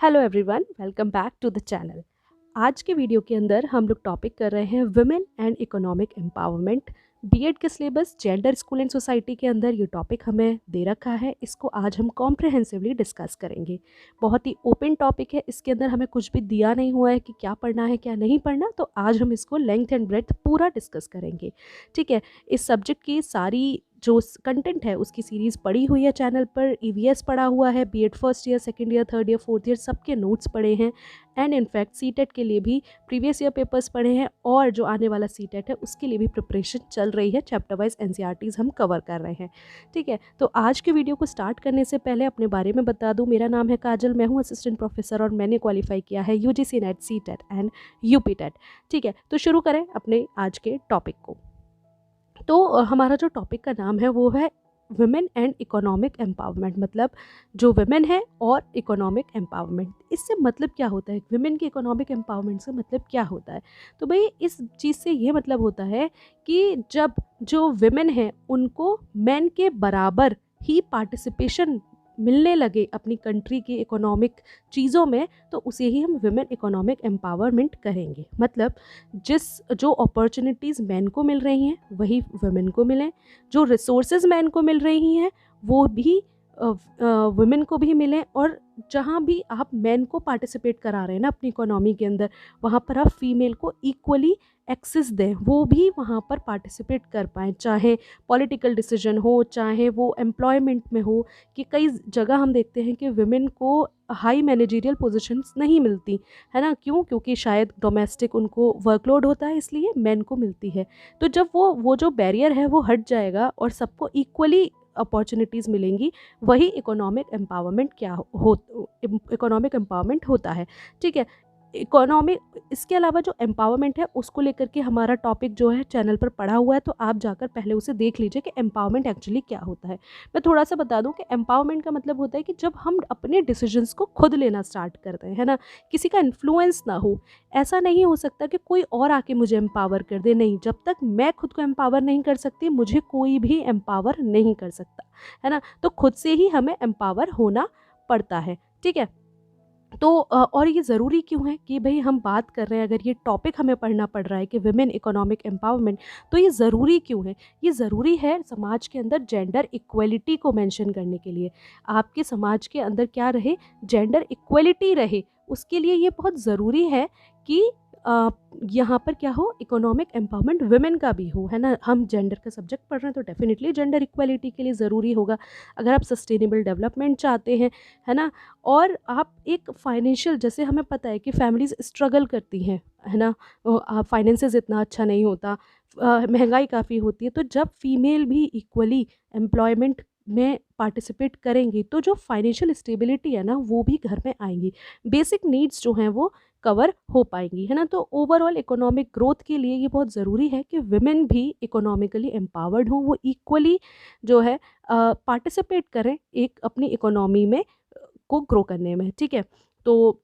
Hello everyone, welcome back to the channel. आज के video के अंदर हम लोग टॉपिक कर रहे हैं women and economic empowerment. BEd के syllabus gender school and society के अंदर ये टॉपिक हमें दे रखा है। इसको आज हम कॉम्प्रहेंसिवली डिस्कस करेंगे। बहुत ही ओपन टॉपिक है, इसके अंदर हमें कुछ भी दिया नहीं हुआ है कि क्या पढ़ना है क्या नहीं पढ़ना, तो आज हम इसको लेंथ एंड ब्रेड्थ पूरा डिस्कस करेंगे। ठीक है, इस सब्जेक्ट की सारी जो कंटेंट है उसकी सीरीज़ पड़ी हुई है चैनल पर। ईवीएस पढ़ा हुआ है, BEd first year, second year, third year, fourth year सबके नोट्स पढ़े हैं। एंड इनफैक्ट सीटेट के लिए भी प्रीवियस ईयर पेपर्स पढ़े हैं, और जो आने वाला सीटेट है उसके लिए भी प्रिपरेशन चल रही है। चैप्टर वाइज एनसीईआरटीज हम कवर कर रहे हैं। ठीक है, तो आज के वीडियो को स्टार्ट करने से पहले अपने बारे में बता दूं। मेरा नाम है काजल, मैं हूं असिस्टेंट प्रोफेसर और मैंने क्वालिफाई किया है UGC NET, CTET and UP TET. ठीक है, तो शुरू करें अपने आज के टॉपिक को। तो हमारा जो टॉपिक का नाम है वो है वुमेन एंड इकोनॉमिक एम्पावरमेंट, मतलब जो वुमेन है और इकोनॉमिक एम्पावरमेंट। इससे मतलब क्या होता है, वुमेन के इकोनॉमिक एम्पावरमेंट से मतलब क्या होता है? तो भाई इस चीज़ से ये मतलब होता है कि जब जो वुमेन है उनको मैन के बराबर ही पार्टिसिपेशन मिलने लगे अपनी कंट्री की इकोनॉमिक चीज़ों में, तो उसे ही हम वुमेन इकोनॉमिक एम्पावरमेंट कहेंगे। मतलब जो अपॉर्चुनिटीज़ मैन को मिल रही हैं वही वुमेन को मिलें, जो रिसोर्सेज मैन को मिल रही हैं वो भी वुमेन को भी मिलें, और जहाँ भी आप मैन को पार्टिसिपेट करा रहे हैं ना अपनी इकोनॉमी के अंदर, वहाँ पर आप फीमेल को इक्वली एक्सेस दें, वो भी वहाँ पर पार्टिसिपेट कर पाएँ। चाहे पॉलिटिकल डिसीजन हो, चाहे वो एम्प्लॉयमेंट में हो, कि कई जगह हम देखते हैं कि वुमेन को हाई मैनेजरियल पोजीशंस नहीं मिलती है ना। क्यों? क्योंकि शायद डोमेस्टिक उनको वर्कलोड होता है, इसलिए मेन को मिलती है। तो जब वो जो बैरियर है वो हट जाएगा और सबको इक्वली अपॉर्चुनिटीज़ मिलेंगी, वही इकोनॉमिक एम्पावरमेंट इकोनॉमिक एम्पावरमेंट होता है। ठीक है, इकोनॉमिक इसके अलावा जो एम्पावरमेंट है उसको लेकर के हमारा टॉपिक जो है चैनल पर पड़ा हुआ है, तो आप जाकर पहले उसे देख लीजिए कि एम्पावरमेंट एक्चुअली क्या होता है। मैं थोड़ा सा बता दूं कि एम्पावरमेंट का मतलब होता है कि जब हम अपने डिसीजंस को खुद लेना स्टार्ट करते हैं, है ना, किसी का इन्फ्लुएंस ना हो। ऐसा नहीं हो सकता कि कोई और आके मुझे एम्पावर कर दे, नहीं, जब तक मैं खुद को एम्पावर नहीं कर सकती मुझे कोई भी एम्पावर नहीं कर सकता, है ना। तो खुद से ही हमें एम्पावर होना पड़ता है। ठीक है, तो और ये ज़रूरी क्यों है कि भाई हम बात कर रहे हैं, अगर ये टॉपिक हमें पढ़ना पड़ रहा है कि वुमेन इकोनॉमिक एम्पावरमेंट, तो ये ज़रूरी क्यों है? ये ज़रूरी है समाज के अंदर जेंडर इक्वलिटी को मेंशन करने के लिए। आपके समाज के अंदर क्या रहे? जेंडर इक्वलिटी रहे। उसके लिए ये बहुत ज़रूरी है कि यहाँ पर क्या हो, इकोनॉमिक एम्पावरमेंट वुमेन का भी हो, है ना। हम जेंडर का सब्जेक्ट पढ़ रहे हैं तो डेफिनेटली जेंडर इक्वलिटी के लिए ज़रूरी होगा। अगर आप सस्टेनेबल डेवलपमेंट चाहते हैं, है ना, और आप एक फाइनेंशियल, जैसे हमें पता है कि फैमिलीज स्ट्रगल करती हैं, है ना, फाइनेंसेस इतना अच्छा नहीं होता, महंगाई काफ़ी होती है, तो जब फीमेल भी इक्वली एम्प्लॉयमेंट में पार्टिसिपेट करेंगी तो जो फाइनेंशियल स्टेबिलिटी है ना वो भी घर में आएंगी, बेसिक नीड्स जो हैं वो कवर हो पाएंगी, है ना। तो ओवरऑल इकोनॉमिक ग्रोथ के लिए ये बहुत ज़रूरी है कि वुमेन भी इकोनॉमिकली एम्पावर्ड हों, वो इक्वली जो है पार्टिसिपेट करें एक अपनी इकोनॉमी में को ग्रो करने में। ठीक है, तो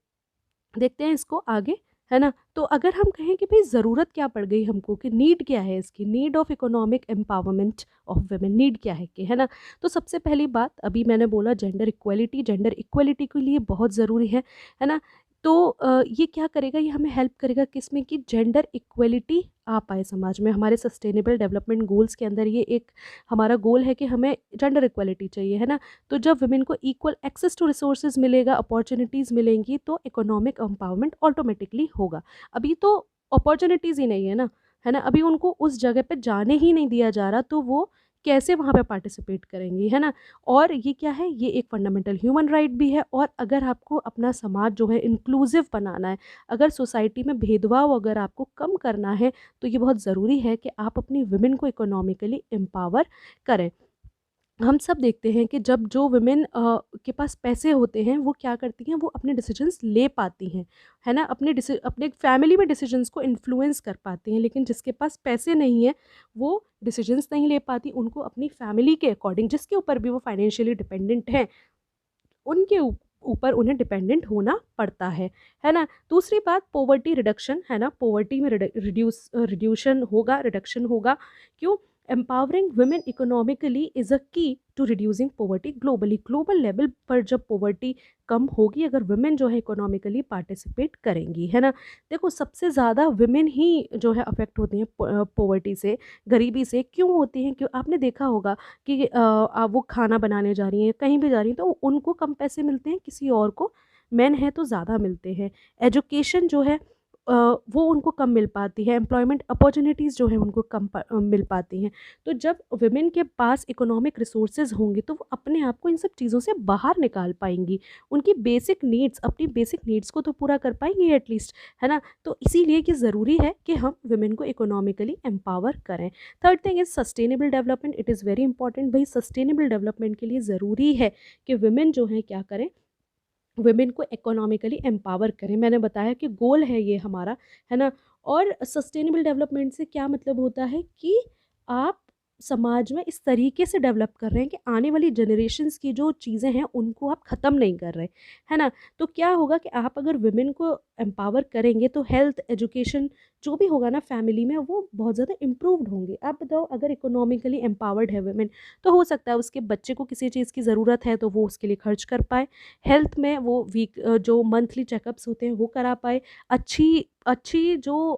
देखते हैं इसको आगे, है ना। तो अगर हम कहें कि भाई ज़रूरत क्या पड़ गई हमको, कि नीड क्या है इसकी, need of economic empowerment of women, need क्या है कि, है ना। तो सबसे पहली बात अभी मैंने बोला जेंडर इक्वलिटी, जेंडर इक्वलिटी के लिए बहुत ज़रूरी है ना। तो ये क्या करेगा, ये हमें हेल्प करेगा किसमें, कि जेंडर इक्वलिटी आ पाए समाज में। हमारे सस्टेनेबल डेवलपमेंट गोल्स के अंदर ये एक हमारा गोल है कि हमें जेंडर इक्वलिटी चाहिए, है ना। तो जब वुमेन को इक्वल एक्सेस टू रिसोर्सेज मिलेगा, अपॉर्चुनिटीज़ मिलेंगी, तो इकोनॉमिक एम्पावरमेंट ऑटोमेटिकली होगा। अभी तो अपॉर्चुनिटीज़ ही नहीं है ना, है ना, अभी उनको उस जगह पे जाने ही नहीं दिया जा रहा, तो वो कैसे वहाँ पे पार्टिसिपेट करेंगी, है ना। और ये क्या है, ये एक फंडामेंटल ह्यूमन राइट भी है। और अगर आपको अपना समाज जो है इंक्लूसिव बनाना है, अगर सोसाइटी में भेदभाव अगर आपको कम करना है, तो ये बहुत ज़रूरी है कि आप अपनी वुमेन को इकोनॉमिकली एम्पावर करें। हम सब देखते हैं कि जब जो वुमेन के पास पैसे होते हैं वो क्या करती हैं, वो अपने डिसीजंस ले पाती हैं, है ना, अपने फैमिली में डिसीजंस को इन्फ्लुएंस कर पाती हैं। लेकिन जिसके पास पैसे नहीं है वो डिसीजंस नहीं ले पाती, उनको अपनी फैमिली के अकॉर्डिंग, जिसके ऊपर भी वो फाइनेंशियली डिपेंडेंट हैं, उनके ऊपर उन्हें डिपेंडेंट होना पड़ता है ना। दूसरी बात पॉवर्टी रिडक्शन, है ना, पॉवर्टी में रिड्यूशन होगा, रिडक्शन होगा। क्यों? Empowering women economically is a key to reducing poverty globally. Global level पर जब पॉवर्टी कम होगी अगर वुमेन जो है इकोनॉमिकली पार्टिसिपेट करेंगी, है ना। देखो सबसे ज़्यादा वुमेन ही जो है अफेक्ट होती हैं पॉवर्टी से, गरीबी से। क्यों होती हैं? क्यों, आपने देखा होगा कि वो खाना बनाने जा रही हैं, कहीं भी जा रही हैं, तो उनको कम पैसे मिलते हैं, किसी और को मेन है तो ज़्यादा मिलते हैं। एजुकेशन जो है वो उनको कम मिल पाती है, एम्प्लॉयमेंट अपॉर्चुनिटीज़ जो है उनको कम मिल पाती हैं। तो जब वुमेन के पास इकोनॉमिक रिसोर्सेज होंगे तो वो अपने आप को इन सब चीज़ों से बाहर निकाल पाएंगी, उनकी बेसिक नीड्स, अपनी बेसिक नीड्स को तो पूरा कर पाएंगी एटलीस्ट, है ना। तो इसीलिए ये ज़रूरी है कि हम वुमेन को इकोनॉमिकली एम्पावर करें। Third thing is sustainable development. It is very important. भाई सस्टेनेबल डेवलपमेंट के लिए ज़रूरी है कि वुमेन जो है क्या करें, वुमेन को इकोनॉमिकली एम्पावर करें। मैंने बताया कि गोल है ये हमारा, है ना। और सस्टेनेबल डेवलपमेंट से क्या मतलब होता है कि आप समाज में इस तरीके से डेवलप कर रहे हैं कि आने वाली जनरेशन्स की जो चीज़ें हैं उनको आप ख़त्म नहीं कर रहे, है ना। तो क्या होगा कि आप अगर वुमेन को एम्पावर करेंगे तो हेल्थ, एजुकेशन जो भी होगा ना फैमिली में, वो बहुत ज़्यादा इम्प्रूव्ड होंगे। आप बताओ, अगर इकोनॉमिकली एम्पावर्ड है वुमेन तो हो सकता है उसके बच्चे को किसी चीज़ की ज़रूरत है तो वो उसके लिए खर्च कर पाए, हेल्थ में वो जो मंथली चेकअप्स होते हैं वो करा पाए, अच्छी अच्छी जो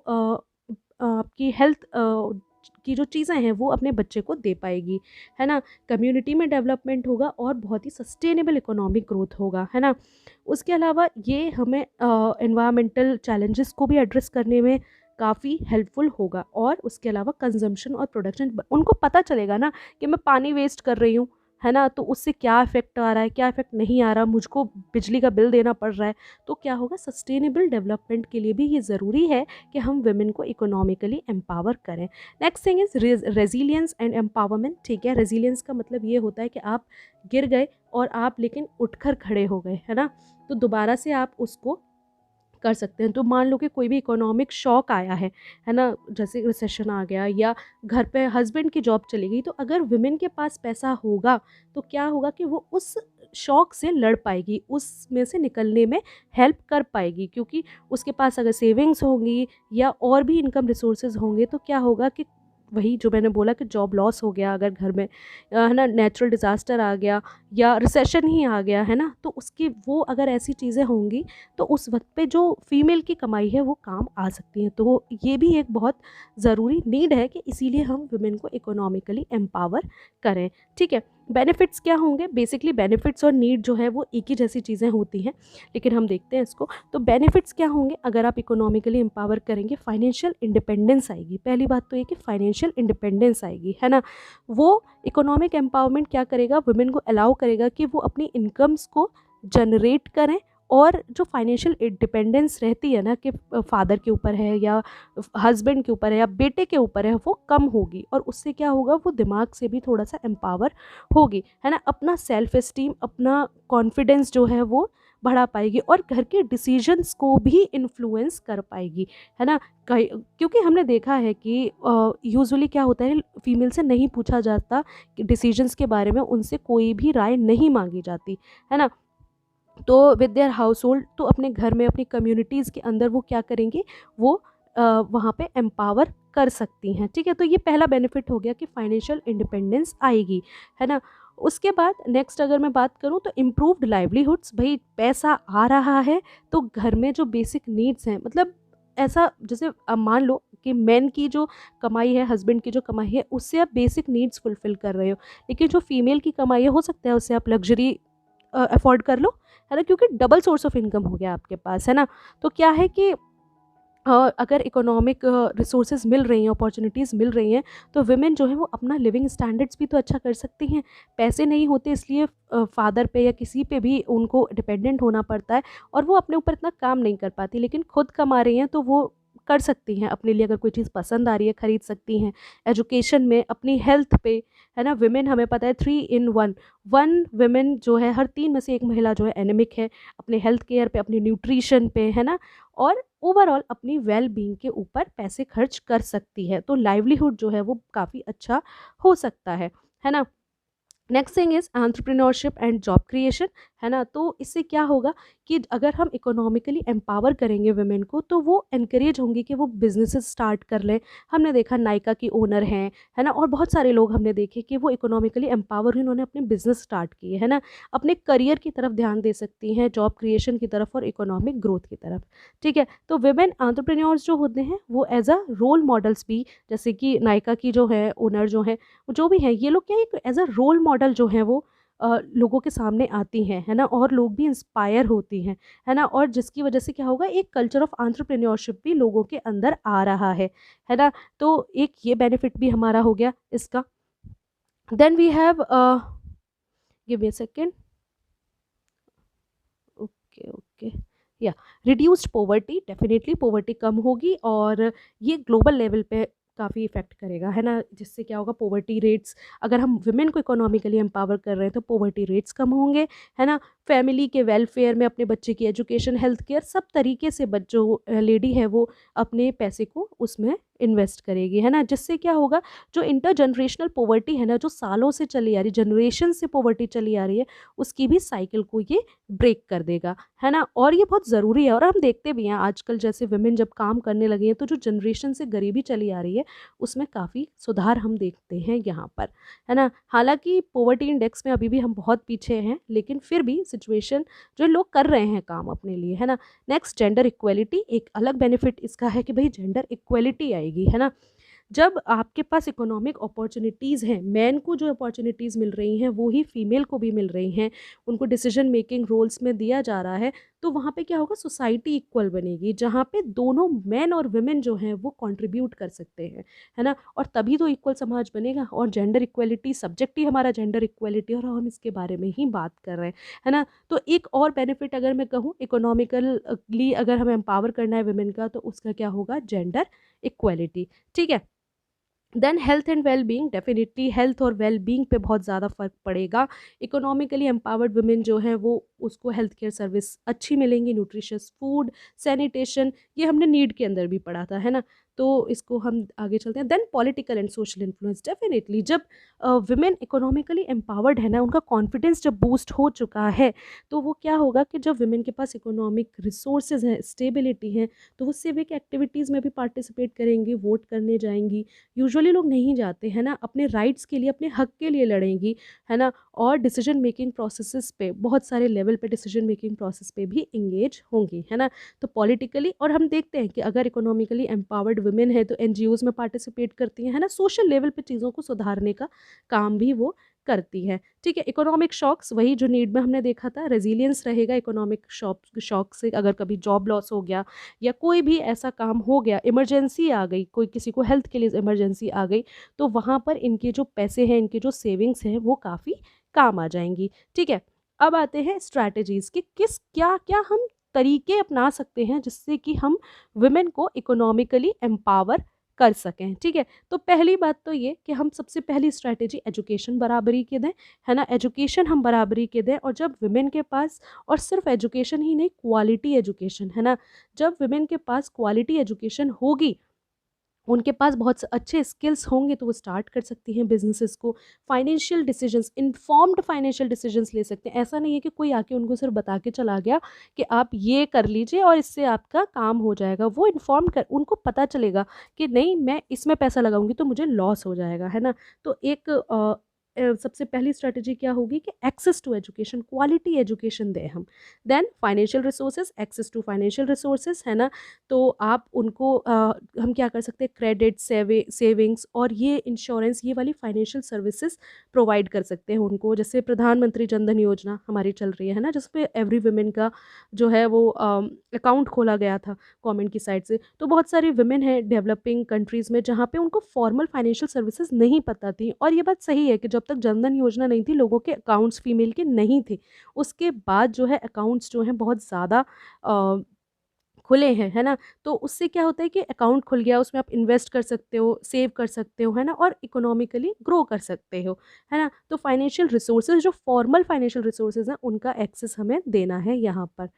आपकी हेल्थ की जो चीज़ें हैं वो अपने बच्चे को दे पाएगी, है ना। कम्युनिटी में डेवलपमेंट होगा और बहुत ही सस्टेनेबल इकोनॉमिक ग्रोथ होगा, है ना। उसके अलावा ये हमें एनवायरमेंटल चैलेंजेस को भी एड्रेस करने में काफ़ी हेल्पफुल होगा। और उसके अलावा कंजम्पशन और प्रोडक्शन, उनको पता चलेगा ना कि मैं पानी वेस्ट कर रही हूँ, है ना, तो उससे क्या इफ़ेक्ट आ रहा है, क्या इफ़ेक्ट नहीं आ रहा, मुझको बिजली का बिल देना पड़ रहा है। तो क्या होगा, सस्टेनेबल डेवलपमेंट के लिए भी ये ज़रूरी है कि हम वुमेन को इकोनॉमिकली एम्पावर करें। Next thing is resilience and empowerment. ठीक है, रेजिलियंस का मतलब ये होता है कि आप गिर गए और आप लेकिन उठकर खड़े हो गए, है ना। तो दोबारा से आप उसको कर सकते हैं। तो मान लो कि कोई भी इकोनॉमिक शॉक आया है ना, जैसे रिसेशन आ गया या घर पे हस्बैंड की जॉब चली गई, तो अगर वुमेन के पास पैसा होगा तो क्या होगा कि वो उस शॉक से लड़ पाएगी, उसमें से निकलने में हेल्प कर पाएगी, क्योंकि उसके पास अगर सेविंग्स होंगी या और भी इनकम रिसोर्सेज होंगे तो क्या होगा कि वही जो मैंने बोला कि जॉब लॉस हो गया अगर घर में, है ना, नेचुरल डिज़ास्टर आ गया या रिसेशन ही आ गया, है ना, तो उसकी वो अगर ऐसी चीज़ें होंगी तो उस वक्त पे जो फीमेल की कमाई है वो काम आ सकती है। तो ये भी एक बहुत ज़रूरी नीड है कि इसीलिए हम वुमेन को इकोनॉमिकली एम्पावर करें। ठीक है, बेनिफिट्स क्या होंगे? बेसिकली बेनिफिट्स और नीड जो है वो एक ही जैसी चीज़ें होती हैं, लेकिन हम देखते हैं इसको। तो बेनिफिट्स क्या होंगे अगर आप इकोनॉमिकली एम्पावर करेंगे? फाइनेंशियल इंडिपेंडेंस आएगी। पहली बात तो ये कि फाइनेंशियल इंडिपेंडेंस आएगी, है ना। वो इकोनॉमिक एम्पावरमेंट क्या करेगा, वुमेन को अलाउ करेगा कि वो अपनी इनकम्स को जनरेट करें, और जो फाइनेंशियल डिपेंडेंस रहती है ना कि फादर के ऊपर है या हस्बैंड के ऊपर है या बेटे के ऊपर है, वो कम होगी। और उससे क्या होगा, वो दिमाग से भी थोड़ा सा एम्पावर होगी, है ना। अपना सेल्फ एस्टीम, अपना कॉन्फिडेंस जो है वो बढ़ा पाएगी और घर के डिसीजंस को भी इन्फ्लुएंस कर पाएगी, है ना। क्योंकि हमने देखा है कि यूजुअली क्या होता है, फीमेल से नहीं पूछा जाता डिसीजंस के बारे में, उनसे कोई भी राय नहीं मांगी जाती, है ना। तो विद देयर हाउस होल्ड, तो अपने घर में अपनी कम्युनिटीज़ के अंदर वो क्या करेंगे, वो वहाँ पे एम्पावर कर सकती हैं। ठीक है, तो ये पहला बेनिफिट हो गया कि फाइनेंशियल इंडिपेंडेंस आएगी, है ना। उसके बाद नेक्स्ट अगर मैं बात करूँ तो इम्प्रूव्ड लाइवलीहुड्स। भाई पैसा आ रहा है तो घर में जो बेसिक नीड्स हैं, मतलब ऐसा जैसे अब मान लो कि मैन की जो कमाई है, हस्बैंड की जो कमाई है, उससे आप बेसिक नीड्स फुलफिल कर रहे हो, लेकिन जो फीमेल की कमाई है हो सकता है उससे आप लग्जरी अफोर्ड कर लो, है ना, क्योंकि डबल सोर्स ऑफ इनकम हो गया आपके पास, है ना। तो क्या है कि अगर इकोनॉमिक रिसोर्सेज मिल रही हैं, अपॉर्चुनिटीज़ मिल रही हैं, तो वुमेन जो है वो अपना लिविंग स्टैंडर्ड्स भी तो अच्छा कर सकती हैं। पैसे नहीं होते इसलिए फादर पे या किसी पे भी उनको डिपेंडेंट होना पड़ता है और वो अपने ऊपर इतना काम नहीं कर पाती, लेकिन खुद कमा रही हैं तो वो कर सकती हैं अपने लिए। अगर कोई चीज़ पसंद आ रही है खरीद सकती हैं। एजुकेशन में, अपनी हेल्थ पे, है ना। विमेन हमें पता है 3 in 1, वन विमेन जो है हर 3 में से 1 महिला जो है एनेमिक है, अपने हेल्थ केयर पे, अपनी न्यूट्रिशन पे, है ना, और ओवरऑल अपनी वेल बीइंग के ऊपर पैसे खर्च कर सकती है। तो लाइवलीहुड जो है वो काफ़ी अच्छा हो सकता है ना। Next thing is entrepreneurship and job creation. है ना। तो इससे क्या होगा कि अगर हम इकोनॉमिकली एम्पावर करेंगे वुमेन को तो वो एनकरेज होंगी कि वो बिजनेसेस स्टार्ट कर लें। हमने देखा नायका की ओनर हैं, है ना, और बहुत सारे लोग हमने देखे कि वो इकोनॉमिकली एम्पावर हुई, उन्होंने अपने बिजनेस स्टार्ट किए, है ना। अपने करियर की तरफ ध्यान दे सकती हैं, जॉब क्रिएशन की तरफ और इकोनॉमिक ग्रोथ की तरफ। ठीक है, तो वुमेन एंटरप्रेन्योर्स जो होते हैं वो एज अ रोल मॉडल्स भी, जैसे कि नायका की जो है ओनर जो है, जो भी है ये लोग क्या एक एज अ रोल मॉडल जो है वो लोगों के सामने आती हैं, है ना, और लोग भी इंस्पायर होती हैं, है ना। और जिसकी वजह से क्या होगा, एक कल्चर ऑफ एंटरप्रेन्योरशिप भी लोगों के अंदर आ रहा है ना। तो एक ये बेनिफिट भी हमारा हो गया इसका। Then we have give me a second, okay okay, या रिड्यूस्ड पॉवर्टी, डेफिनेटली पॉवर्टी कम होगी और ये ग्लोबल लेवल पे काफ़ी इफेक्ट करेगा, है ना। जिससे क्या होगा, पॉवर्टी रेट्स, अगर हम वुमेन को इकोनॉमिकली एम्पावर कर रहे हैं तो पॉवर्टी रेट्स कम होंगे, है ना। फैमिली के वेलफेयर में, अपने बच्चे की एजुकेशन, हेल्थ केयर, सब तरीके से जो लेडी है वो अपने पैसे को उसमें इन्वेस्ट करेगी, है ना। जिससे क्या होगा, जो इंटर जनरेशनल पॉवर्टी है ना, जो सालों से चली आ रही, जनरेशन से पॉवर्टी चली आ रही है, उसकी भी साइकिल को ये ब्रेक कर देगा, है ना। और ये बहुत ज़रूरी है, और हम देखते भी हैं आजकल जैसे वुमेन जब काम करने लगी हैं तो जो जनरेशन से गरीबी चली आ रही है उसमें काफ़ी सुधार हम देखते हैं यहाँ पर, है ना। हालांकि पॉवर्टी इंडेक्स में अभी भी हम बहुत पीछे हैं, लेकिन फिर भी सिचुएशन, जो लोग कर रहे हैं काम अपने लिए, है ना। नेक्स्ट, जेंडर इक्वलिटी, एक अलग बेनिफिट इसका है कि भाई जेंडर इक्वलिटी आएगी, है ना। जब आपके पास इकोनॉमिक अपॉर्चुनिटीज़ हैं, मैन को जो अपॉर्चुनिटीज़ मिल रही हैं वो ही फीमेल को भी मिल रही हैं, उनको डिसीजन मेकिंग रोल्स में दिया जा रहा है, तो वहाँ पे क्या होगा, सोसाइटी इक्वल बनेगी जहाँ पे दोनों मैन और वुमेन जो हैं वो कंट्रीब्यूट कर सकते हैं, है ना। और तभी तो इक्वल समाज बनेगा। और जेंडर इक्वलिटी सब्जेक्ट ही हमारा जेंडर इक्वलिटी, और हम इसके बारे में ही बात कर रहे हैं, है ना। तो एक और बेनिफिट अगर मैं कहूँ इकोनॉमिकली अगर हमें एम्पावर करना है वुमेन का, तो उसका क्या होगा, जेंडर इक्वलिटी। ठीक है। Then health and well being, definitely health और वेल बींग पे बहुत ज़्यादा फर्क पड़ेगा। इकोनॉमिकली एम्पावर्ड वुमेन जो है वो, उसको हेल्थ केयर सर्विस अच्छी मिलेंगी, न्यूट्रिशियस फूड, सैनिटेशन, ये हमने नीड के अंदर भी पढ़ा था, है ना। तो इसको हम आगे चलते हैं। Then political and social influence, definitely जब वुमेन इकोनॉमिकली एम्पावर्ड है ना, उनका कॉन्फिडेंस जब बूस्ट हो चुका है, तो वो क्या होगा कि जब वुमेन के पास इकोनॉमिक रिसोर्सेज हैं, स्टेबिलिटी है, तो वो सिविक एक्टिविटीज़ में भी पार्टिसिपेट करेंगी, वोट करने जाएंगी। यूजुअली लोग नहीं जाते हैं ना, अपने राइट्स के लिए, अपने हक के लिए लड़ेंगी, है ना। और डिसीजन मेकिंग प्रोसेसेस पे, बहुत सारे लेवल पे डिसीजन मेकिंग प्रोसेस पे भी इंगेज होंगी, है ना। तो पॉलिटिकली, और हम देखते हैं कि अगर इकोनॉमिकली एम्पावर्ड वुमेन है तो एनजीओज में पार्टिसिपेट करती हैं, है ना, सोशल लेवल पे चीज़ों को सुधारने का काम भी वो करती है। ठीक है। इकोनॉमिक शॉक्स, वही जो नीड में हमने देखा था, रेजिलियंस रहेगा इकोनॉमिक शॉक से। अगर कभी जॉब लॉस हो गया या कोई भी ऐसा काम हो गया, इमरजेंसी आ गई, कोई किसी को हेल्थ के लिए इमरजेंसी आ गई, तो वहाँ पर इनके जो पैसे हैं, इनके जो सेविंग्स हैं, वो काफ़ी काम आ जाएंगी। ठीक है। अब आते हैं स्ट्रैटेजीज़ कि किस क्या क्या हम तरीके अपना सकते हैं जिससे कि हम वुमेन को इकोनॉमिकली एम्पावर कर सकें। ठीक है। तो पहली बात तो ये कि हम सबसे पहली स्ट्रैटेजी एजुकेशन बराबरी के दें, है ना। एजुकेशन हम बराबरी के दें, और जब वुमेन के पास, और सिर्फ एजुकेशन ही नहीं, क्वालिटी एजुकेशन, है ना, जब वुमेन के पास क्वालिटी एजुकेशन होगी, उनके पास बहुत अच्छे स्किल्स होंगे, तो वो स्टार्ट कर सकती हैं बिजनेसेस को। Financial decisions, informed financial decisions ले सकते हैं। ऐसा नहीं है कि कोई आके उनको सिर्फ बता के चला गया कि आप ये कर लीजिए और इससे आपका काम हो जाएगा। वो इन्फॉर्म कर, उनको पता चलेगा कि नहीं, मैं इसमें पैसा लगाऊंगी तो मुझे लॉस हो जाएगा, है ना। तो एक सबसे पहली स्ट्रेटजी क्या होगी कि access to education, quality education दें हम। Then financial resources, access to financial resources, है ना। तो आप उनको हम क्या कर सकते हैं, क्रेडिट, सेविंग्स और ये इंश्योरेंस, ये वाली फाइनेंशियल सर्विसेज प्रोवाइड कर सकते हैं उनको। जैसे प्रधानमंत्री जनधन योजना हमारी चल रही है ना, जिसपे एवरी वुमेन का जो है वो अकाउंट खोला गया था गवर्नमेंट की साइड से। तो बहुत सारी वुमेन हैं डेवलपिंग कंट्रीज़ में जहाँ पे उनको फॉर्मल फाइनेंशियल सर्विसेज नहीं पता थी, और ये बात सही है कि जब तक जनधन योजना नहीं थी, लोगों के अकाउंट्स फीमेल के नहीं थे। उसके बाद जो है अकाउंट्स जो हैं बहुत ज़्यादा खुले हैं, है ना। तो उससे क्या होता है कि अकाउंट खुल गया, उसमें आप इन्वेस्ट कर सकते हो, सेव कर सकते हो, है ना, और इकोनॉमिकली ग्रो कर सकते हो, है ना। तो फाइनेंशियल रिसोर्सेज, जो फॉर्मल फाइनेंशियल रिसोर्सेज हैं, उनका एक्सेस हमें देना है यहाँ पर।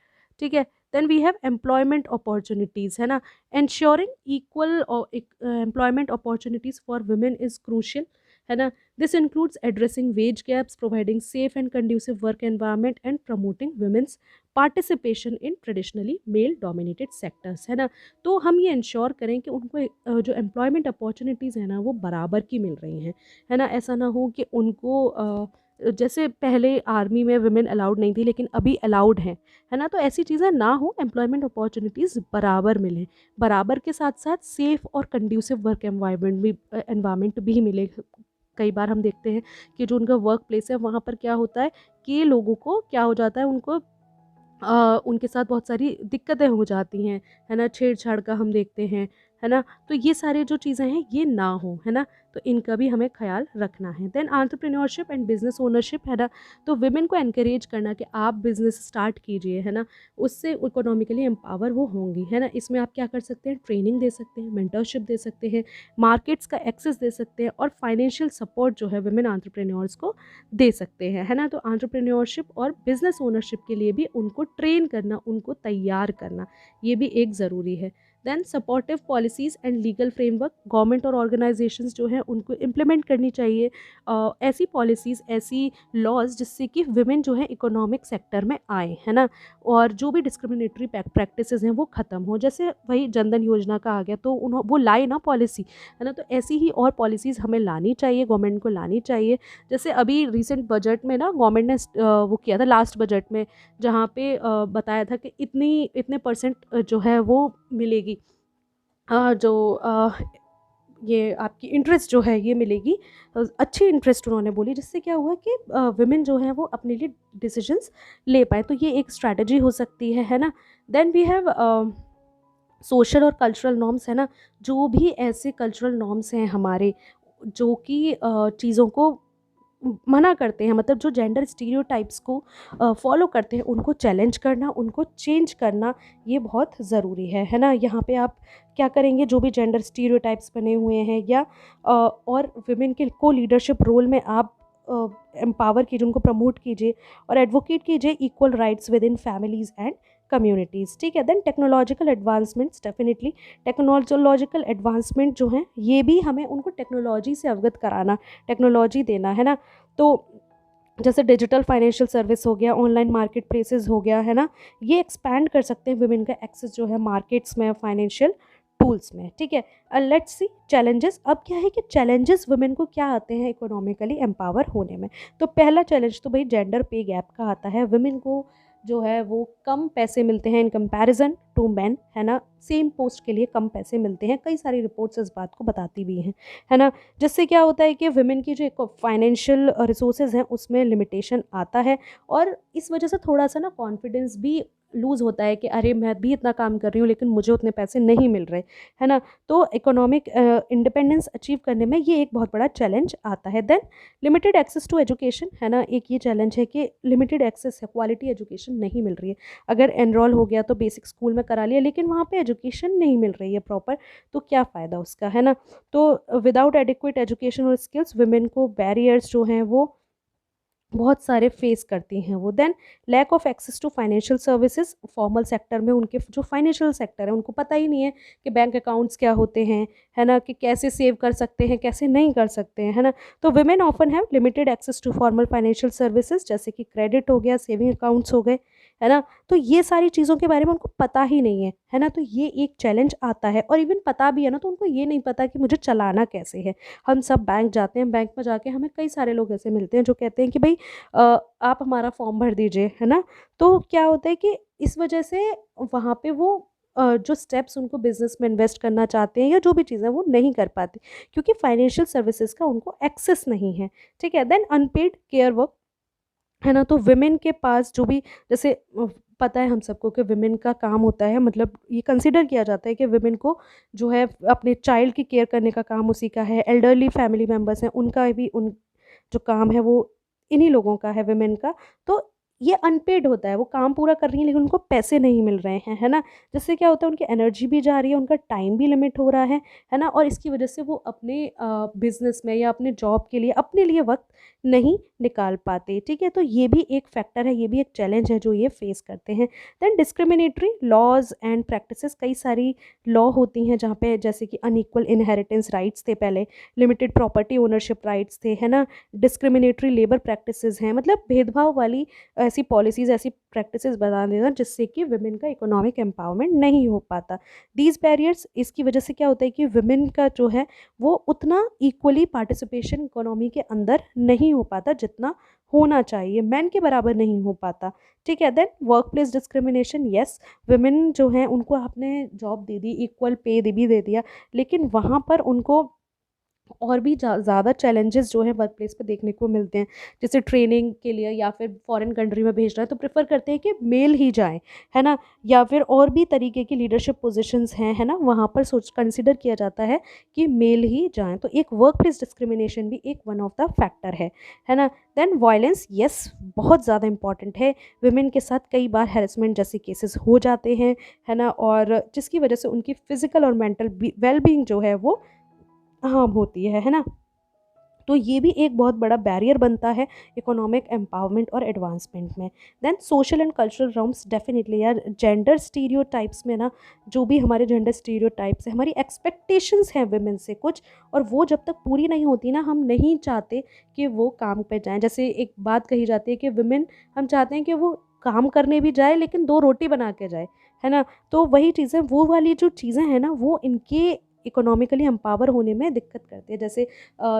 ठीक है। Then we have employment opportunities, है ना। ensuring equal employment opportunities for women is crucial, है ना। This includes addressing wage gaps, providing safe and conducive work environment and promoting women's participation in traditionally male dominated sectors, है ना। तो हम ये ensure करें कि उनको जो एम्प्लॉयमेंट अपॉर्चुनिटीज़ है ना वो बराबर की मिल रही हैं, है ना। ऐसा ना हो कि उनको जैसे पहले आर्मी में वुमेन अलाउड नहीं थी लेकिन अभी अलाउड हैं, है ना। तो ऐसी चीज़ें ना हो, एम्प्लॉयमेंट अपॉर्चुनिटीज़ बराबर मिलें, बराबर के साथ साथ सेफ़ और कंड्यूसिव वर्क एनवायरनमेंट भी मिले। कई बार हम देखते हैं कि जो उनका वर्क प्लेस है वहाँ पर क्या होता है कि लोगों को क्या हो जाता है, उनको उनके साथ बहुत सारी दिक्कतें हो जाती हैं, है ना, छेड़छाड़ का हम देखते हैं, है ना। तो ये सारी जो चीज़ें हैं ये ना हो, है ना, तो इनका भी हमें ख्याल रखना है। Then entrepreneurship and business ownership, है ना। तो विमेन को एनकरेज करना कि आप बिजनेस स्टार्ट कीजिए, है ना, उससे इकोनॉमिकली एम्पावर वो होंगी, है ना। इसमें आप क्या कर सकते हैं, ट्रेनिंग दे सकते हैं, मेंटरशिप दे सकते हैं, मार्केट्स का एक्सेस दे सकते हैं और फाइनेंशियल सपोर्ट जो है विमेन एंटरप्रेन्योर्स को दे सकते हैं, है ना। तो एंटरप्रेन्योरशिप और बिजनेस ओनरशिप के लिए भी उनको ट्रेन करना, उनको तैयार करना, ये भी एक ज़रूरी है। Then supportive policies and legal framework, government और ऑर्गेनाइजेशंस जो हैं उनको इम्प्लीमेंट करनी चाहिए ऐसी पॉलिसीज़, ऐसी लॉज जिससे कि विमेन जो है इकोनॉमिक सेक्टर में आए, है ना। और जो भी डिस्क्रिमिनेटरी प्रैक्टिसेस हैं वो ख़त्म हो, जैसे वही जनधन योजना का आ गया तो वो लाए ना पॉलिसी, है ना। तो ऐसी ही और पॉलिसीज़ हमें लानी चाहिए, गवर्नमेंट को लानी चाहिए। जैसे अभी रिसेंट बजट में ना गवर्नमेंट ने वो किया था लास्ट बजट में, जहाँ पे बताया था कि इतने परसेंट जो है वो मिलेगी, जो ये आपकी इंटरेस्ट जो है ये मिलेगी, अच्छी इंटरेस्ट उन्होंने बोली, जिससे क्या हुआ कि विमेन जो है वो अपने लिए डिसीजंस ले पाए। तो ये एक स्ट्रैटेजी हो सकती है ना। देन वी हैव सोशल और कल्चरल नॉर्म्स, है ना। जो भी ऐसे कल्चरल नॉर्म्स हैं हमारे जो कि चीज़ों को मना करते हैं, मतलब जो जेंडर स्टीरियोटाइप्स को फॉलो करते हैं, उनको चैलेंज करना, उनको चेंज करना, ये बहुत ज़रूरी है ना। यहाँ पे आप क्या करेंगे, जो भी जेंडर स्टीरियोटाइप्स बने हुए हैं या और विमेन के को लीडरशिप रोल में आप एम्पावर कीजिए, उनको प्रमोट कीजिए और एडवोकेट कीजिए equal rights within families and communities, ठीक है। Then technological advancements, definitely technological advancement जो हैं ये भी हमें उनको टेक्नोलॉजी से अवगत कराना, टेक्नोलॉजी देना, है ना। तो जैसे डिजिटल फाइनेंशियल सर्विस हो गया, ऑनलाइन मार्केट प्लेसेस हो गया, है ना, ये एक्सपैंड कर सकते हैं विमेन का एक्सेस जो है मार्केट्स में, फाइनेंशियल टूल्स में, ठीक है। Let's see challenges. अब क्या है कि चैलेंजेस वुमेन को क्या आते हैं इकोनॉमिकली एम्पावर होने में। तो पहला चैलेंज तो भाई जेंडर पे गैप का आता है, वुमेन को जो है वो कम पैसे मिलते हैं इन कंपैरिजन टू मैन, है ना। सेम पोस्ट के लिए कम पैसे मिलते हैं, कई सारी रिपोर्ट्स इस बात को बताती भी हैं, है ना। जिससे क्या होता है कि वुमेन की जो फाइनेंशियल रिसोर्सेज हैं उसमें लिमिटेशन आता है और इस वजह से थोड़ा सा ना कॉन्फिडेंस भी लूज़ होता है कि अरे मैं भी इतना काम कर रही हूँ लेकिन मुझे उतने पैसे नहीं मिल रहे, है ना। तो इकोनॉमिक इंडिपेंडेंस अचीव करने में ये एक बहुत बड़ा चैलेंज आता है। Then limited access to education, है ना, एक ये चैलेंज है कि लिमिटेड एक्सेस है, क्वालिटी एजुकेशन नहीं मिल रही है। अगर एनरोल हो गया तो बेसिक स्कूल में करा लिया लेकिन वहाँ पे एजुकेशन नहीं मिल रही है प्रॉपर, तो क्या फ़ायदा उसका, है ना। तो विदाउट एडिक्वेट एजुकेशन और स्किल्स वुमेन को बैरियर्स जो हैं वो बहुत सारे फेस करती हैं वो। Then lack of access to financial services, formal sector में उनके जो फाइनेंशियल सेक्टर है उनको पता ही नहीं है कि बैंक अकाउंट्स क्या होते हैं, है ना, कि कैसे सेव कर सकते हैं, कैसे नहीं कर सकते हैं, है ना। तो women often have limited access to formal financial services, जैसे कि क्रेडिट हो गया, सेविंग अकाउंट्स हो गए, है ना। तो ये सारी चीज़ों के बारे में उनको पता ही नहीं है ना। तो ये एक चैलेंज आता है और इवन पता भी है ना तो उनको ये नहीं पता कि मुझे चलाना कैसे है। हम सब बैंक जाते हैं, बैंक में जाके हमें कई सारे लोग ऐसे मिलते हैं जो कहते हैं कि भाई आप हमारा फॉर्म भर दीजिए, है ना। तो क्या होता है कि इस वजह से वहाँ पे वो जो स्टेप्स उनको बिजनेस में इन्वेस्ट करना चाहते हैं या जो भी चीज़ें वो नहीं कर पाते क्योंकि फाइनेंशियल सर्विसेज का उनको एक्सेस नहीं है, ठीक है। देन अनपेड केयर वर्क, है ना। तो विमेन के पास जो भी जैसे पता है हम सबको कि विमेन का काम होता है, मतलब ये कंसिडर किया जाता है कि विमेन को जो है अपने चाइल्ड की केयर करने का काम उसी का है, एल्डरली फैमिली मेम्बर्स हैं उनका भी, उन जो काम है वो इन्हीं लोगों का है, विमेन का। तो ये अनपेड होता है, वो काम पूरा कर रही हैं लेकिन उनको पैसे नहीं मिल रहे हैं, है ना? जिससे क्या होता है उनकी एनर्जी भी जा रही है, उनका टाइम भी लिमिट हो रहा है ना? और इसकी वजह से वो अपने बिज़नेस में या अपने जॉब के लिए अपने लिए वक़्त नहीं निकाल पाते, ठीक है? तो ये भी एक फैक्टर है, ये भी एक चैलेंज है जो ये फेस करते हैं। Then discriminatory laws and practices, कई सारी लॉ होती हैं जहाँ पे जैसे कि अनइक्वल इनहेरिटेंस राइट्स थे पहले, लिमिटेड प्रॉपर्टी ओनरशिप राइट्स थे, है ना? डिस्क्रिमिनेटरी लेबर प्रैक्टिसेस हैं, मतलब भेदभाव वाली ऐसी पॉलिसीज़, ऐसी प्रैक्टिसेस बना देना जिससे कि वुमेन का इकोनॉमिक एम्पावरमेंट नहीं हो पाता। दीज़ बैरियर्स, इसकी वजह से क्या होता है कि वुमेन का जो है वो उतना इक्वली पार्टिसिपेशन इकोनॉमी के अंदर नहीं हो पाता जितना होना चाहिए, मैन के बराबर नहीं हो पाता, ठीक है? Then workplace discrimination, yes, women जो हैं उनको आपने जॉब दे दी, इक्वल पे दे भी दे दिया, लेकिन वहाँ पर उनको और भी ज़्यादा चैलेंजेस जो हैं वर्क प्लेस पे देखने को मिलते हैं। जैसे ट्रेनिंग के लिए या फिर फॉरेन कंट्री में भेज रहा है तो प्रेफ़र करते हैं कि मेल ही जाएँ, है ना? या फिर और भी तरीके की लीडरशिप पोज़ीशंस हैं, है ना? वहाँ पर सोच कंसिडर किया जाता है कि मेल ही जाएँ। तो एक वर्क प्लेस डिस्क्रिमिनेशन भी एक वन ऑफ द फैक्टर है ना? देन वायलेंस, येस, बहुत ज़्यादा इम्पॉर्टेंट है। वुमेन के साथ कई बार हैरेसमेंट जैसे केसेस हो जाते हैं, है ना? और जिसकी वजह से उनकी फ़िज़िकल और मेंटल वेल बीइंग जो है वो हार्म होती है ना? तो ये भी एक बहुत बड़ा बैरियर बनता है इकोनॉमिक एम्पावरमेंट और एडवांसमेंट में। Then social and cultural norms, definitely यार, जेंडर स्टीरियोटाइप्स में ना, जो भी हमारे जेंडर स्टीरियोटाइप्स हैं, हमारी एक्सपेक्टेशंस हैं वुमेन से कुछ, और वो जब तक पूरी नहीं होती ना, हम नहीं चाहते कि वो काम पे जाएँ। जैसे एक बात कही जाती है कि वुमेन, हम चाहते हैं कि वो काम करने भी जाए लेकिन 2 रोटी बना के जाए, है ना? तो वही चीज़ें, वो वाली जो चीज़ें हैं ना, वो इनके इकोनॉमिकली एम्पावर होने में दिक्कत करती है। जैसे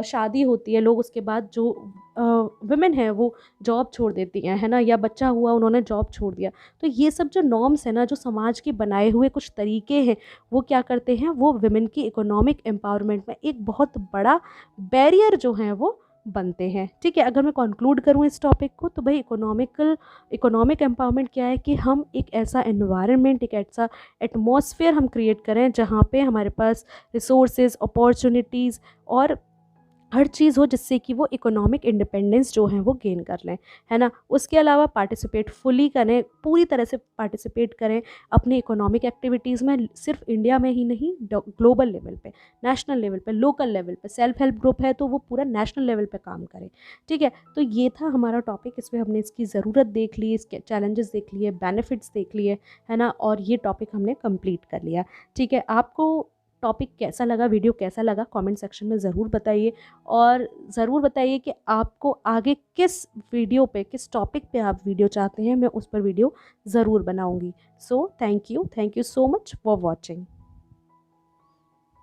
शादी होती है, लोग उसके बाद जो वुमेन है वो जॉब छोड़ देती हैं, है ना? या बच्चा हुआ, उन्होंने जॉब छोड़ दिया। तो ये सब जो नॉर्म्स हैं ना, जो समाज के बनाए हुए कुछ तरीके हैं, वो क्या करते हैं, वो वुमेन की इकोनॉमिक एम्पावरमेंट में एक बहुत बड़ा बैरियर जो है वो बनते हैं, ठीक है? अगर मैं कंक्लूड करूँ इस टॉपिक को, तो भाई इकोनॉमिक एम्पावरमेंट क्या है कि हम एक ऐसा एनवायरनमेंट, एक ऐसा एटमॉस्फेयर हम क्रिएट करें जहाँ पे हमारे पास रिसोर्सेज, अपॉर्चुनिटीज़ और हर चीज़ हो जिससे कि वो इकोनॉमिक इंडिपेंडेंस जो है वो गेन कर लें, है ना? उसके अलावा पार्टिसिपेट फुली करें, पूरी तरह से पार्टिसिपेट करें अपनी इकोनॉमिक एक्टिविटीज़ में, सिर्फ इंडिया में ही नहीं, ग्लोबल लेवल पे, नेशनल लेवल पे, लोकल लेवल पे। सेल्फ हेल्प ग्रुप है तो वो पूरा नेशनल लेवल पे काम करें, ठीक है? तो ये था हमारा टॉपिक, इसमें हमने इसकी ज़रूरत देख ली, इसके चैलेंजेस देख लिए, बेनिफिट्स देख लिए, है ना? और ये टॉपिक हमने कंप्लीट कर लिया, ठीक है? आपको टॉपिक कैसा लगा, वीडियो कैसा लगा, कमेंट सेक्शन में ज़रूर बताइए, और ज़रूर बताइए कि आपको आगे किस वीडियो पे, किस टॉपिक पे आप वीडियो चाहते हैं, मैं उस पर वीडियो ज़रूर बनाऊंगी। So thank you so much for watching.